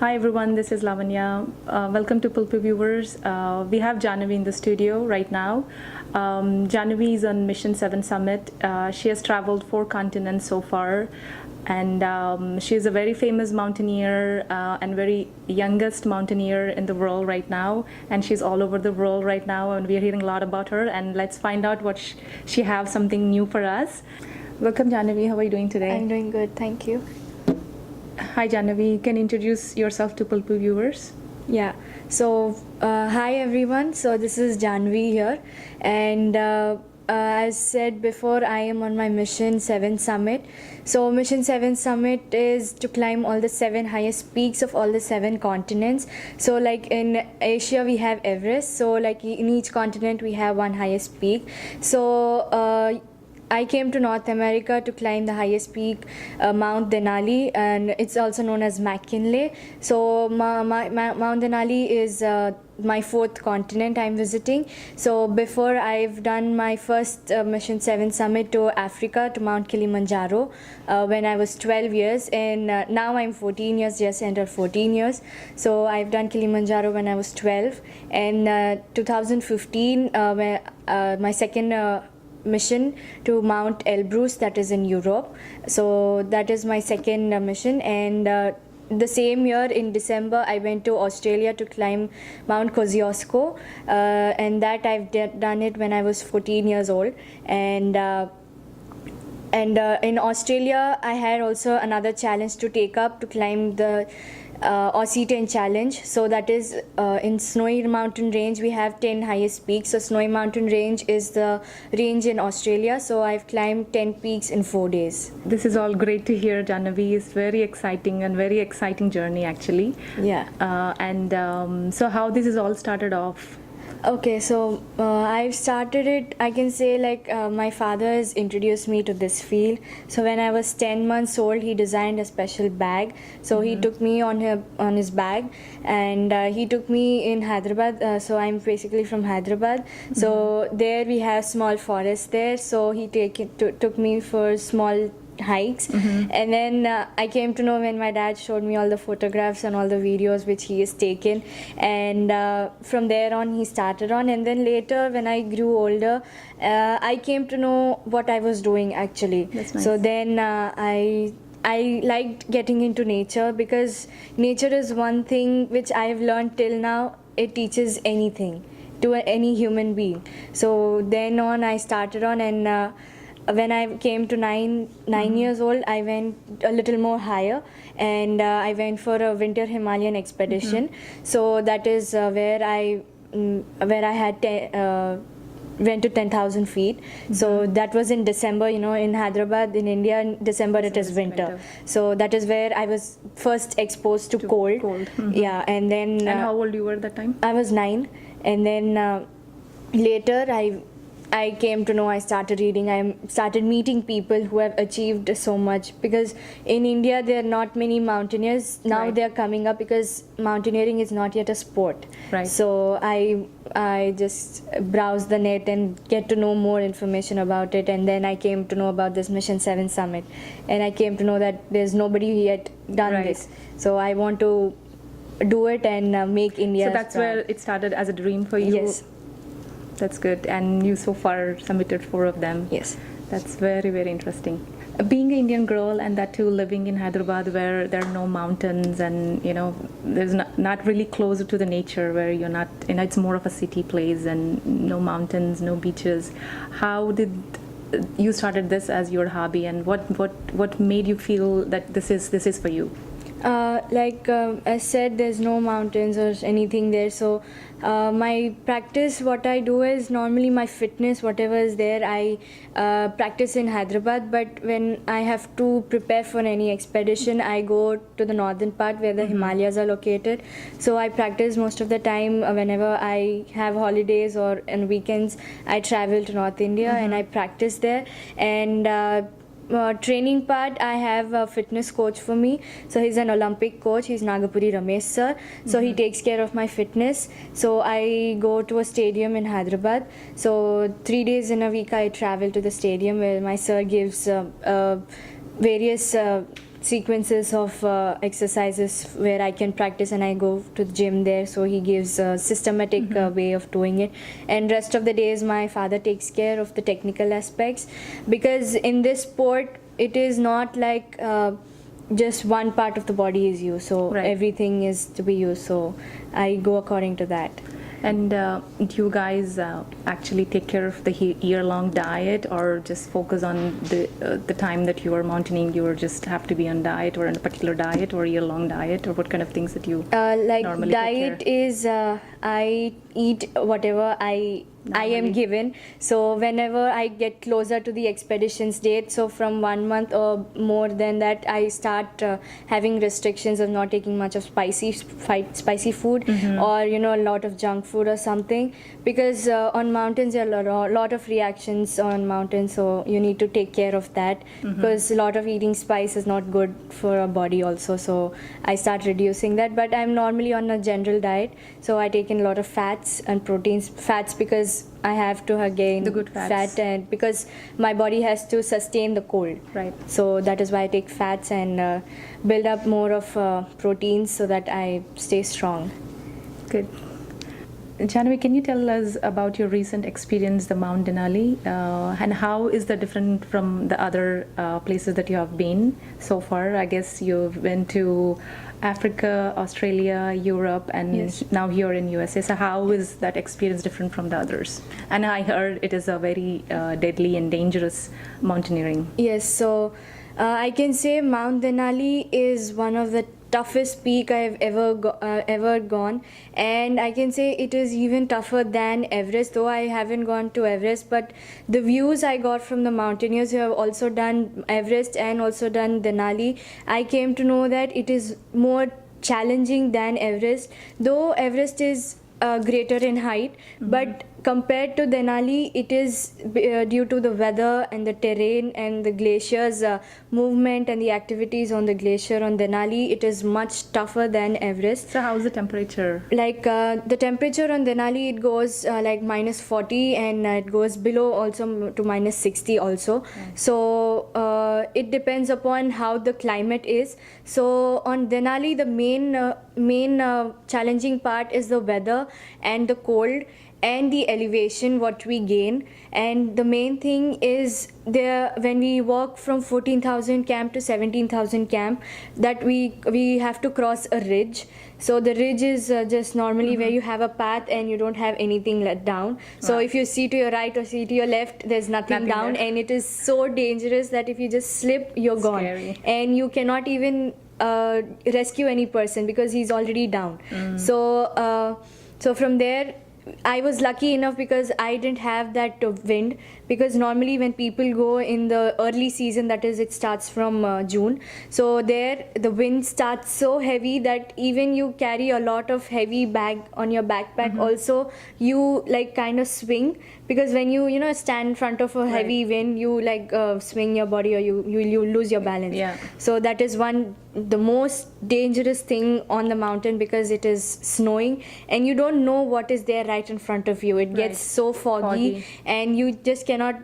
Hi everyone, this is Lavanya. Welcome to PILUPU viewers. We have Jaahnavi in the studio right now. Jaahnavi is on Mission 7 Summit. She has traveled 4 continents so far, and she is a very famous mountaineer and very youngest mountaineer in the world right now. And she's all over the world right now, and we are hearing a lot about her. And let's find out what she has something new for us. Welcome, Jaahnavi. How are you doing today? I'm doing good, thank you. Hi Jaahnavi, you can introduce yourself to PILUPU viewers. Yeah, so hi everyone. So this is Jaahnavi here, and as said before, I am on my Mission 7 Summit. So Mission 7 Summit is to climb all the 7 highest peaks of all the 7 continents. So like in Asia we have Everest, so like in each continent we have one highest peak. So I came to North America to climb the highest peak, Mount Denali, and it's also known as McKinley. So Mount Denali is my 4th continent I'm visiting. So before, I've done my first Mission 7 Summit to Africa, to Mount Kilimanjaro, when I was 12 years, and now I'm 14 years, just entered 14 years. So I've done Kilimanjaro when I was 12, and 2015, when, my second mission to Mount Elbrus, that is in Europe. So that is my second mission, and the same year in December I went to Australia to climb Mount Kosciuszko, and that I've done it when I was 14 years old. And in Australia I had also another challenge to take up, to climb the Aussie 10 challenge. So that is in Snowy Mountain Range we have 10 highest peaks. So Snowy Mountain Range is the range in Australia. So I've climbed 10 peaks in 4 days. This is all great to hear, Jaahnavi. It's very exciting and very exciting journey actually. Yeah. So how this is all started off? Okay, so I've started it, I can say, like my father has introduced me to this field. So when I was 10 months old, he designed a special bag. So he took me on his bag, and he took me in Hyderabad. So I'm basically from Hyderabad. So there we have small forest there. So he took me for small hikes, and then I came to know when my dad showed me all the photographs and all the videos which he has taken, and from there on he started on. And then later when I grew older, I came to know what I was doing actually. That's nice. So then I liked getting into nature, because nature is one thing which I've learned till now, it teaches anything to any human being. So then on I started on, and when I came to nine years old, I went a little more higher, and I went for a winter Himalayan expedition. So that is where I had went to 10,000 feet. So that was in December. You know, in Hyderabad, in India, in December it is winter. So that is where I was first exposed to cold. Yeah, and then. And how old you were at that time? I was 9, and then later I came to know, I started reading, I started meeting people who have achieved so much, because in India there are not many mountaineers. Now they are coming up, because mountaineering is not yet a sport. Right. So I just browse the net and get to know more information about it, and then I came to know about this Mission 7 Summit, and I came to know that there's nobody yet done this. So I want to do it and make India. So that's where it started as a dream for you. Yes. That's good. And you so far submitted 4 of them. Yes. That's very, very interesting. Being an Indian girl, and that too living in Hyderabad, where there are no mountains, and you know, there's not really closer to the nature, where you're not, you know, it's more of a city place and no mountains, no beaches. How did you started this as your hobby, and what made you feel that this is for you? Like I said, there's no mountains or anything there. So my practice, what I do is, normally my fitness, whatever is there, I practice in Hyderabad. But when I have to prepare for any expedition, I go to the northern part where the Himalayas are located. So I practice most of the time. Whenever I have holidays or on weekends, I travel to North India and I practice there. And training part, I have a fitness coach for me. So he's an Olympic coach. He's Nagapuri Ramesh sir. So he takes care of my fitness. So I go to a stadium in Hyderabad. So 3 days in a week I travel to the stadium, where my sir gives various sequences of exercises where I can practice, and I go to the gym there. So he gives a systematic way of doing it, and rest of the days my father takes care of the technical aspects, because in this sport it is not like just one part of the body is used, so Right. everything is to be used, so I go according to that. And do you guys actually take care of the year-long diet, or just focus on the time that you are mountaineering? You are just have to be on diet, or on a particular diet, or year-long diet, or what kind of things that you Like normally take diet care? is I eat whatever I am Normally. given. So whenever I get closer to the expedition's date, so from 1 month or more than that, I start having restrictions of not taking much of spicy food, or a lot of junk food or something, because on mountains there are a lot of reactions on mountains, so you need to take care of that, because a lot of eating spice is not good for our body also. So I start reducing that, but I'm normally on a general diet, so I take in a lot of fats and proteins. Fats because I have to gain The good fats. fat, and because my body has to sustain the cold. Right. So that is why I take fats and build up more of proteins so that I stay strong. Good. Jaahnavi, can you tell us about your recent experience, the Mount Denali, and how is that different from the other places that you have been so far? I guess you've been to Africa, Australia, Europe, and Yes. now here in USA. So how is that experience different from the others? And I heard it is a very deadly and dangerous mountaineering. Yes, so I can say Mount Denali is one of the toughest peak I've ever gone, and I can say it is even tougher than Everest, though I haven't gone to Everest. But the views I got from the mountaineers who have also done Everest and also done Denali, I came to know that it is more challenging than Everest, though Everest is greater in height, but compared to Denali, it is due to the weather and the terrain and the glaciers movement and the activities on the glacier on Denali, it is much tougher than Everest. So how is the temperature? Like the temperature on Denali, it goes like -40, and it goes below also to -60 also. So it depends upon how the climate is. So on Denali, the main challenging part is the weather and the cold and the elevation what we gain. And the main thing is there, when we walk from 14,000 camp to 17,000 camp, that we have to cross a ridge. So the ridge is just normally where you have a path and you don't have anything let down. So if you see to your right or see to your left, there's nothing down, left. and it is so dangerous that if you just slip, you're gone. Scary. And you cannot even rescue any person because he's already down. So from there, I was lucky enough because I didn't have that wind, because normally when people go in the early season, that is, it starts from June, so there the wind starts so heavy that even you carry a lot of heavy bag on your backpack, also you like kind of swing, because when you stand in front of a heavy wind, you like swing your body, or you lose your balance. Yeah. So that is the most dangerous thing on the mountain, because it is snowing and you don't know what is there right in front of you. It gets so foggy, and you just cannot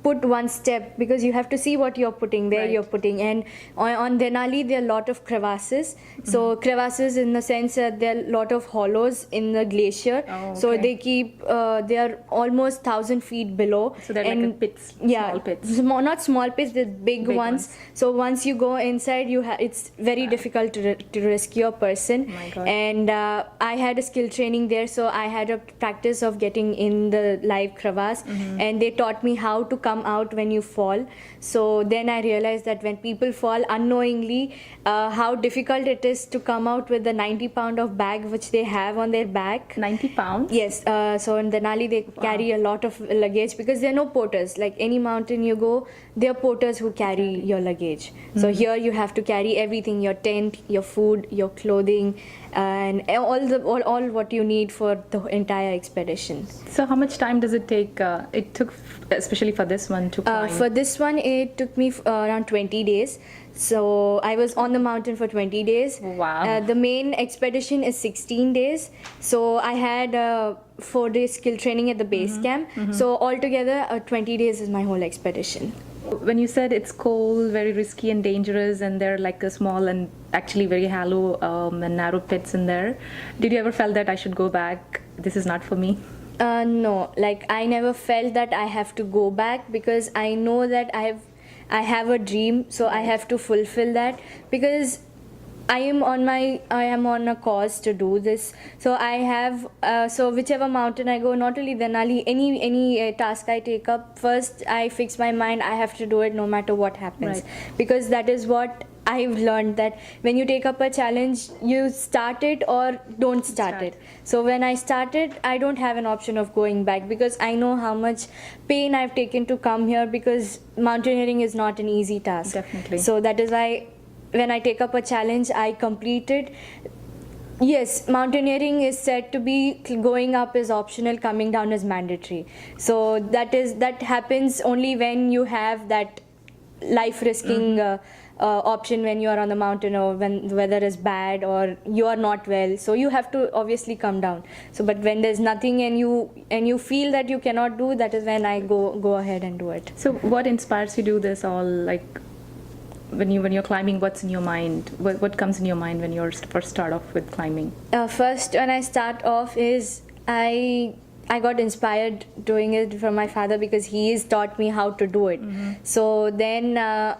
put one step, because you have to see what you're putting where Right. you're putting. And on Denali, there are a lot of crevasses. So crevasses in the sense that there are a lot of hollows in the glacier. Oh, So okay. they keep they are almost 1,000 feet below. So they're like a pits, yeah, small pits. not small pits, the big ones. So once you go inside, it's very difficult to rescue a person. My God. And I had a skill training there, so I had a practice of getting in the live crevasse, and they taught me how to come out when you fall. So then I realized that when people fall unknowingly, how difficult it is to come out with the 90-pound of bag which they have on their back. 90 pounds? Yes, so in Denali they carry a lot of luggage, because there are no porters. Like any mountain you go, there are porters who carry your luggage. So here you have to carry everything: your tent, your food, your clothing, and all what you need for the entire expedition. So how much time does it take? It took, especially for this one, to climb? For this one, it took me around 20 days. So I was on the mountain for 20 days. Wow. The main expedition is 16 days. So I had 4 days skill training at the base camp. So altogether, 20 days is my whole expedition. When you said it's cold, very risky and dangerous, and there are like a small and actually very hollow and narrow pits in there, did you ever felt that I should go back? This is not for me. No, like I never felt that I have to go back, because I know that I have a dream, so I have to fulfill that, because I am on a cause to do this. So I have so whichever mountain I go, not only Denali, any task I take up, first I fix my mind, I have to do it no matter what happens. Right. Because that is what I've learned, that when you take up a challenge, you start it or don't start it. So when I started, I don't have an option of going back, because I know how much pain I've taken to come here, because mountaineering is not an easy task. Definitely. So that is why when I take up a challenge, I complete it. Yes, mountaineering is said to be going up is optional, coming down is mandatory. So that happens only when you have that life risking option, when you are on the mountain, or when the weather is bad or you are not well, so you have to obviously come down. So but when there's nothing and you feel that you cannot do, that is when I go ahead and do it. So what inspires you to do this all? Like when you're climbing, what's in your mind? What comes in your mind when you first start off with climbing? First, when I start off is I got inspired doing it from my father, because he has taught me how to do it. So then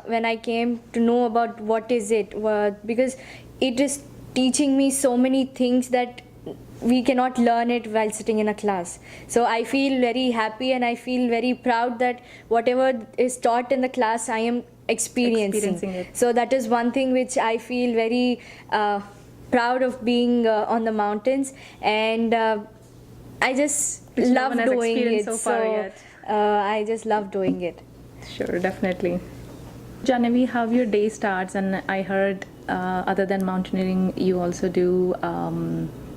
when I came to know about what is it, because it is teaching me so many things that we cannot learn it while sitting in a class. So I feel very happy and I feel very proud that whatever is taught in the class, I am experiencing it. So that is one thing which I feel very proud of, being on the mountains, and I just Which no love one has doing experienced it. so far yet. I just love doing it. Sure, definitely. Jaahnavi, how your day starts? And I heard, other than mountaineering, you also do.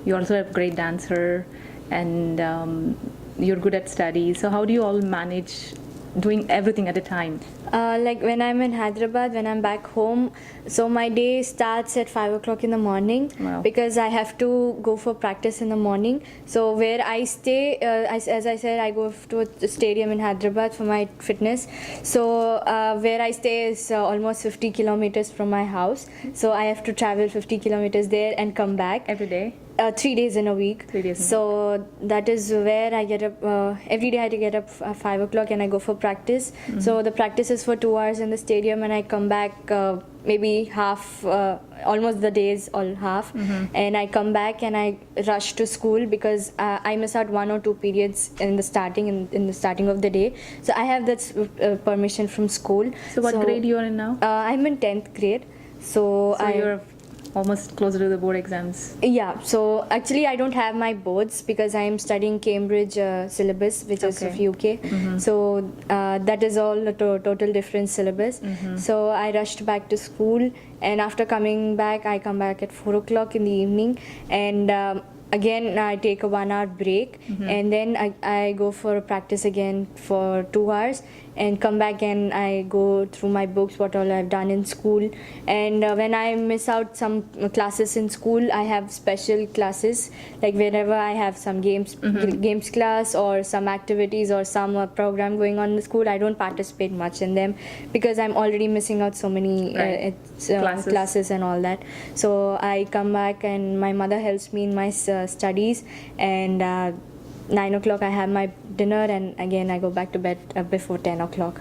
You also a great dancer, and you're good at studies. So how do you all manage doing everything at a time? Like when I'm in Hyderabad, when I'm back home, so my day starts at 5 o'clock in the morning. Wow. Because I have to go for practice in the morning. So where I stay, as I said, I go to a stadium in Hyderabad for my fitness. So where I stay is almost 50 kilometers from my house. So I have to travel 50 kilometers there and come back. Every day? 3 days in a week. 3 days in a So that is where I get up. Every day I have to get up at 5 o'clock and I go for practice. So the practice is for 2 hours in the stadium, and I come back maybe half, almost the days all half. And I come back and I rush to school, because I miss out 1 or 2 periods in the starting of the day. So I have that permission from school. So what grade you are in now? I'm in 10th grade. So You're almost closer to the board exams. Yeah, so actually I don't have my boards, because I am studying Cambridge syllabus, which is of UK. So that is all a total different syllabus. So I rushed back to school, and after coming back, I come back at 4 o'clock in the evening, and again I take a 1 hour break, and then I go for a practice again for 2 hours, and come back and I go through my books, what all I've done in school. And when I miss out some classes in school, I have special classes, like whenever I have some games class or some activities or some program going on in the school, I don't participate much in them, because I'm already missing out so many classes and all that. So I come back and my mother helps me in my studies, and 9 o'clock I have my dinner, and again I go back to bed before 10 o'clock.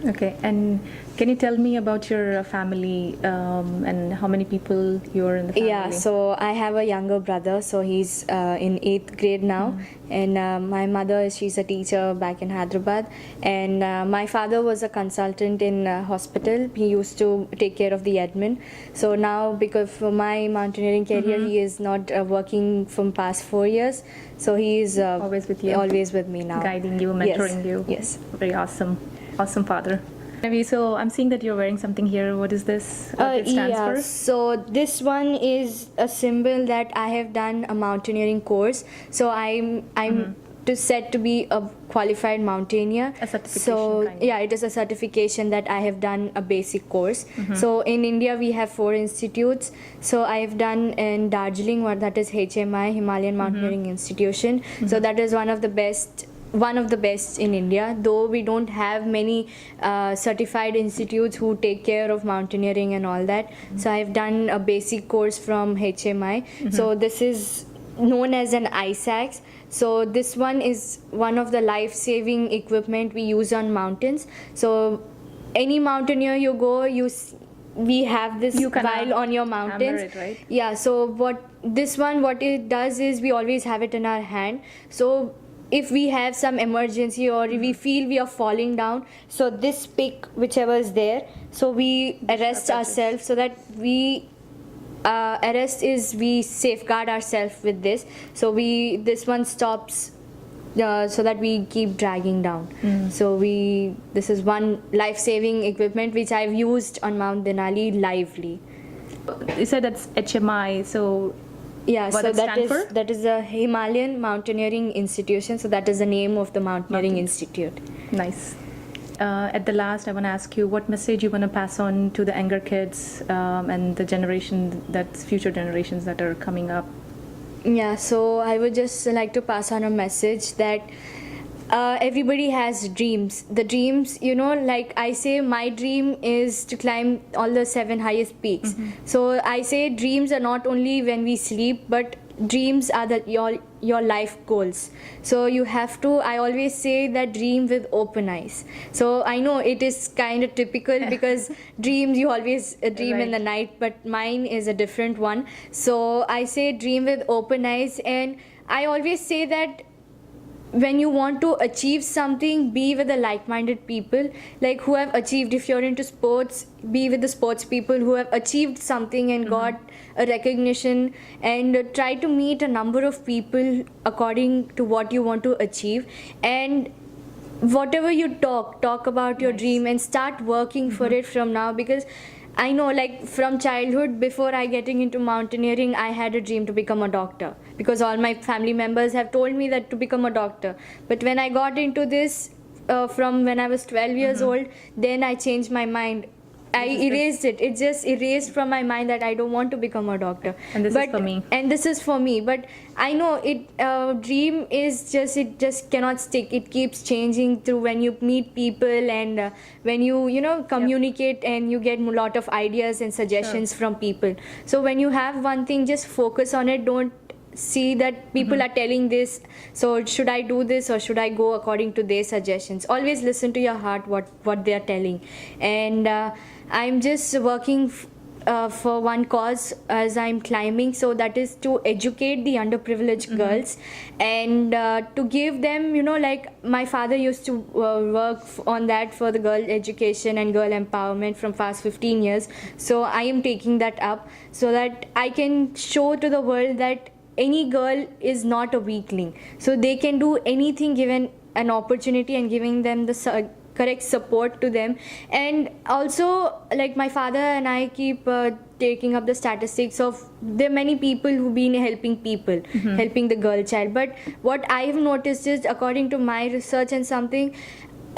Okay, and can you tell me about your family, and how many people you're in the family? Yeah, so I have a younger brother, so he's in 8th grade now, and my mother, she's a teacher back in Hyderabad, and my father was a consultant in hospital. He used to take care of the admin. So now, because for my mountaineering career, he is not working from past 4 years, so he is Always with you? Always with me now. Guiding you, mentoring you. Yes. Very awesome. Awesome father. Maybe, so I'm seeing that you're wearing something here. What is this? What it stands for? So this one is a symbol that I have done a mountaineering course. So I'm said to be a qualified mountaineer. A certification So kind of. yeah, it is a certification that I have done a basic course. So in India we have 4 institutes. So I have done in Darjeeling, that is HMI, Himalayan Mountaineering Institution. So that is one of the best one of the best in India, though we don't have many certified institutes who take care of mountaineering and all that. So I've done a basic course from HMI. So this is known as an ice axe. So this one is one of the life-saving equipment we use on mountains. So any mountaineer you go, we have this while on your mountains. It, right? Yeah, so what it does is we always have it in our hand. So if we have some emergency or we feel we are falling down, so this pick, whichever is there, so we arrest ourselves, so that we we safeguard ourselves with this. So this one stops so that we keep dragging down. So this is one life-saving equipment which I've used on Mount Denali lively. You said that's HMI, so yeah, what so that that is a Himalayan Mountaineering Institution. So that is the name of the Mountaineering Institute. Nice. At the last, I want to ask you what message you want to pass on to the younger kids and the future generations that are coming up. Yeah, so I would just like to pass on a message that everybody has dreams. The dreams, like I say, my dream is to climb all the 7 highest peaks. So I say dreams are not only when we sleep, but dreams are your life goals. So you have to, I always say that dream with open eyes. So I know it is kind of typical because dreams, you always dream in the night, but mine is a different one. So I say dream with open eyes, and I always say that when you want to achieve something, be with the like-minded people, like who have achieved. If you're into sports, be with the sports people who have achieved something and got a recognition, and try to meet a number of people according to what you want to achieve. And whatever you talk about your dream and start working for it from now, because I know, like from childhood, before I getting into mountaineering, I had a dream to become a doctor, because all my family members have told me that to become a doctor. But when I got into this from when I was 12 years old, then I changed my mind. I erased it. It just erased from my mind that I don't want to become a doctor. And this is for me. And this is for me. But I know dream is it just cannot stick. It keeps changing through when you meet people and when you communicate and you get a lot of ideas and suggestions from people. So when you have one thing, just focus on it. Don't see that people are telling this, so should I do this or should I go according to their suggestions. Always listen to your heart, what they are telling. And I'm just working for one cause as I'm climbing, so that is to educate the underprivileged girls and to give them, like my father used to work on that for the girl education and girl empowerment from past 15 years. So I am taking that up so that I can show to the world that any girl is not a weakling, so they can do anything given an opportunity and giving them the correct support to them. And also, like my father and I keep taking up the statistics of there are many people who've been helping people, helping the girl child. But what I have noticed is, according to my research and something,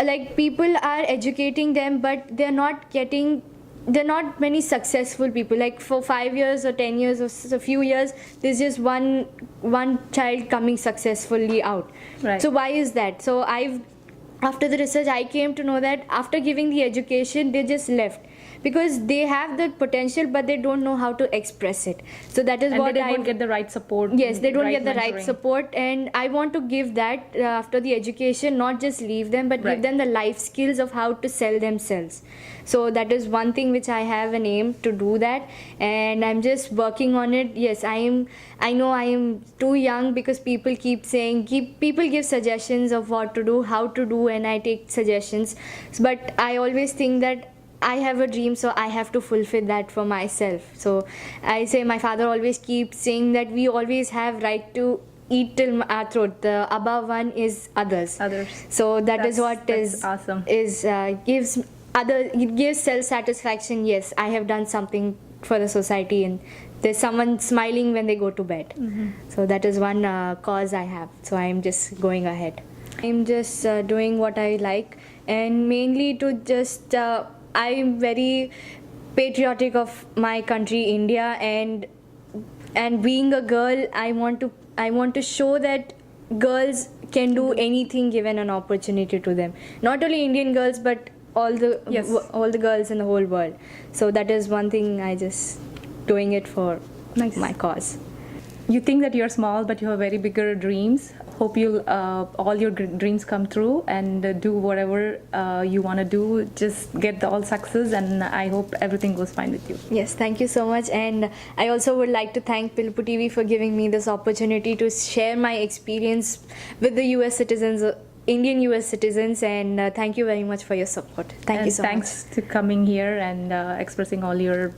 like people are educating them, but they're not many successful people. Like for 5 years or 10 years or a few years, there's just one child coming successfully out. Right. So why is that? So after the research, I came to know that after giving the education, they just left because they have the potential, but they don't know how to express it. So that is what they don't get the right support. Yes, they don't get the mentoring. right support, and I want to give that after the education, not just leave them, but give them the life skills of how to sell themselves. So that is one thing which I have an aim to do that, and I'm just working on it. Yes, I know I am too young because people keep saying, people give suggestions of what to do, how to do, and I take suggestions. But I always think that I have a dream, so I have to fulfill that for myself. So I say, my father always keeps saying that we always have right to eat till our throat. The above one is others. So that's awesome. It gives self-satisfaction. Yes, I have done something for the society, and there's someone smiling when they go to bed. So that is one cause I have. So I'm just going ahead. I'm just doing what I like, and mainly to just I'm very patriotic of my country, India, and being a girl, I want to show that girls can do anything given an opportunity to them. Not only Indian girls, but all the Yes. all the girls in the whole world. So that is one thing I just doing it for Nice. my cause. You think that you're small, but you have very bigger dreams. Hope you'll all your dreams come true and do whatever you want to do. Just get all success, and I hope everything goes fine with you. Yes, thank you so much. And I also would like to thank PILUPU TV for giving me this opportunity to share my experience with the US citizens, Indian US citizens. And thank you very much for your support. Thank you so Thanks to coming here and expressing all your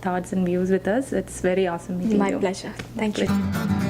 thoughts and views with us. It's very awesome meeting much. My you. pleasure. Thank you.